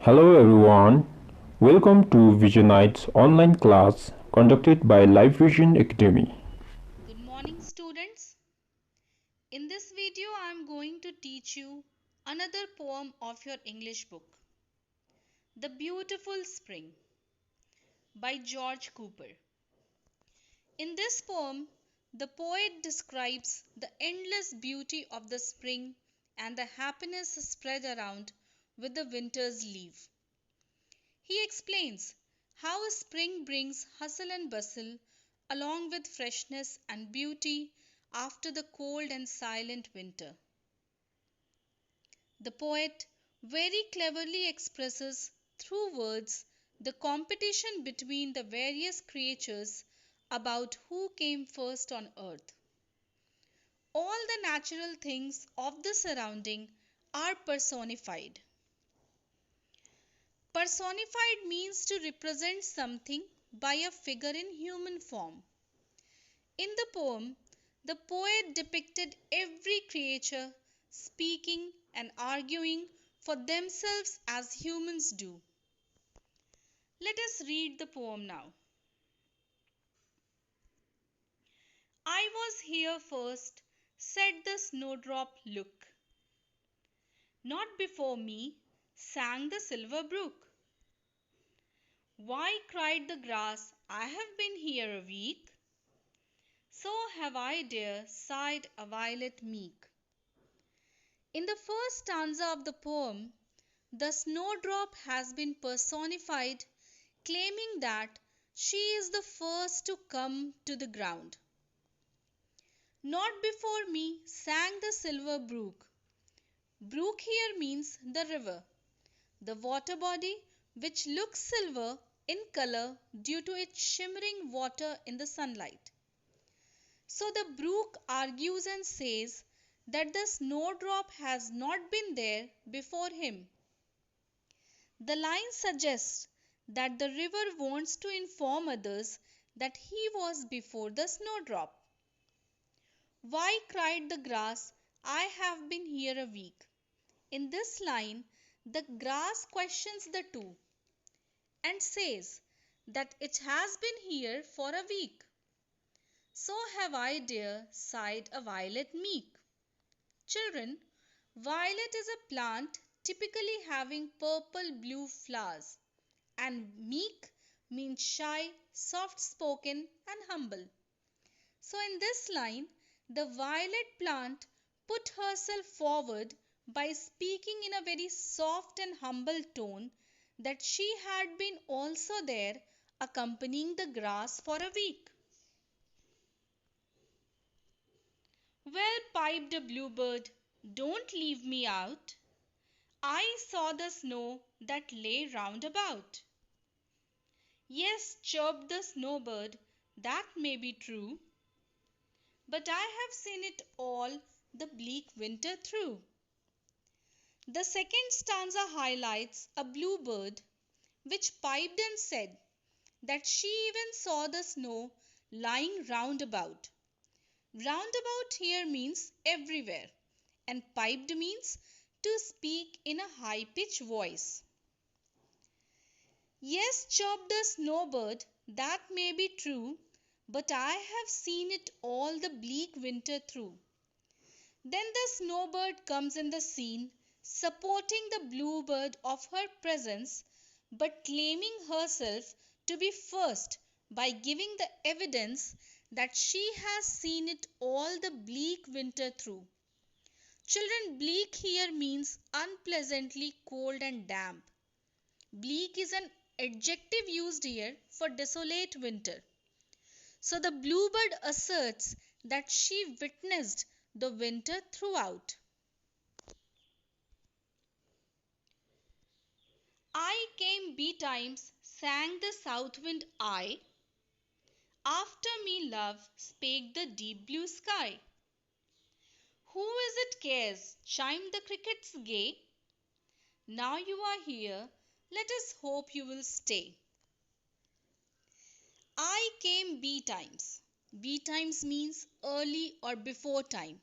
Hello everyone, welcome to Visionite's online class conducted by Live Vision Academy. Good morning, students. In this video, I am going to teach you another poem of your English book, The Beautiful Spring by George Cooper. In this poem, the poet describes the endless beauty of the spring and the happiness spread around with the winter's leave. He explains how spring brings hustle and bustle along with freshness and beauty after the cold and silent winter. The poet very cleverly expresses through words the competition between the various creatures about who came first on earth. All the natural things of the surrounding are personified. Personified means to represent something by a figure in human form. In the poem, the poet depicted every creature speaking and arguing for themselves as humans do. Let us read the poem now. I was here first, said the snowdrop, look. Not before me, sang the silver brook. Why, cried the grass, I have been here a week. So have I, dear, sighed a violet meek. In the first stanza of the poem, the snowdrop has been personified, claiming that she is the first to come to the ground. Not before me, sang the silver brook. Brook here means the river, the water body which looks silver in color due to its shimmering water in the sunlight. So the brook argues and says that the snowdrop has not been there before him. The line suggests that the river wants to inform others that he was before the snowdrop. Why, cried the grass, I have been here a week. In this line, the grass questions the two and says that it has been here for a week. So have I, dear, sighed a violet meek. Children, violet is a plant typically having purple blue flowers, and meek means shy, soft spoken, and humble. So, in this line, the violet plant put herself forward by speaking in a very soft and humble tone that she had been also there accompanying the grass for a week. Well, piped a bluebird, don't leave me out. I saw the snow that lay round about. Yes, chirped the snowbird, that may be true, but I have seen it all the bleak winter through. The second stanza highlights a bluebird which piped and said that she even saw the snow lying round about. Roundabout here means everywhere, and piped means to speak in a high pitched voice. Yes, chirped the snowbird, that may be true, but I have seen it all the bleak winter through. Then the snowbird comes in the scene, supporting the bluebird of her presence, but claiming herself to be first by giving the evidence that she has seen it all the bleak winter through. Children, bleak here means unpleasantly cold and damp. Bleak is an adjective used here for desolate winter. So the bluebird asserts that she witnessed the winter throughout. I came betimes, sang the south wind I. After me, love, spake the deep blue sky. Who is it cares? Chimed the crickets gay. Now you are here, let us hope you will stay. I came betimes. Betimes means early or before time.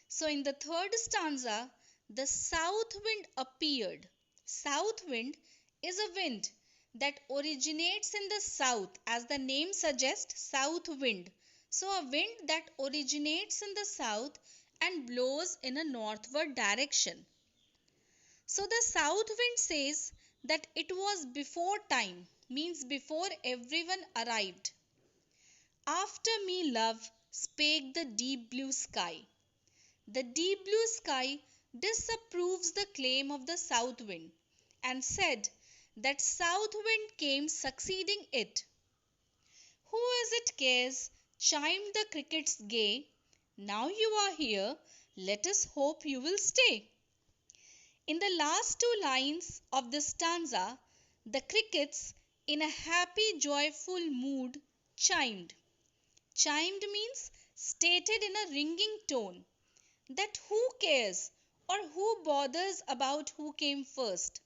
So in the third stanza, the south wind appeared. South wind is a wind that originates in the south, as the name suggests, south wind. So, a wind that originates in the south and blows in a northward direction. So, the south wind says that it was before time, means before everyone arrived. After me, love, spake the deep blue sky. The deep blue sky disapproves the claim of the south wind and said that south wind came succeeding it. Who is it cares? Chimed the crickets gay. Now you are here, let us hope you will stay. In the last two lines of this stanza, the crickets, in a happy, joyful mood, chimed. Chimed means stated in a ringing tone that who cares or who bothers about who came first.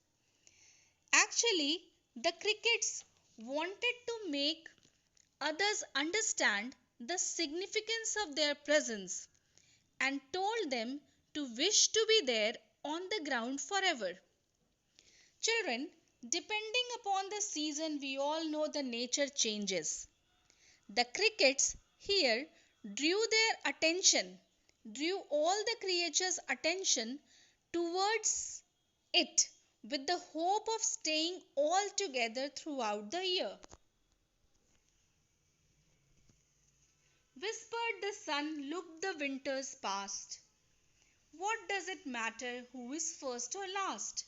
Actually, the crickets wanted to make others understand the significance of their presence and told them to wish to be there on the ground forever. Children, depending upon the season, we all know the nature changes. The crickets here drew all the creatures' attention towards it with the hope of staying all together throughout the year. Whispered the sun, look the winters past. What does it matter who is first or last?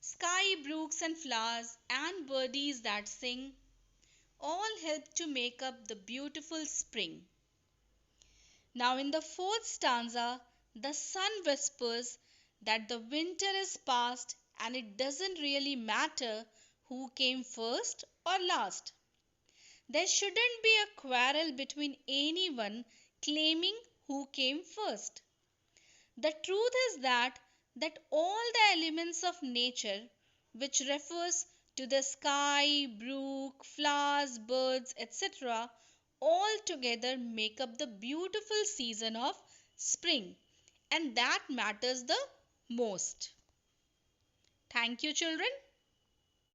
Sky, brooks and flowers and birdies that sing all help to make up the beautiful spring. Now in the fourth stanza, the sun whispers that the winter is past and it doesn't really matter who came first or last. There shouldn't be a quarrel between anyone claiming who came first. The truth is that all the elements of nature, which refers to the sky, brook, flowers, birds, etc., all together make up the beautiful season of spring, and that matters the most. Thank you, children.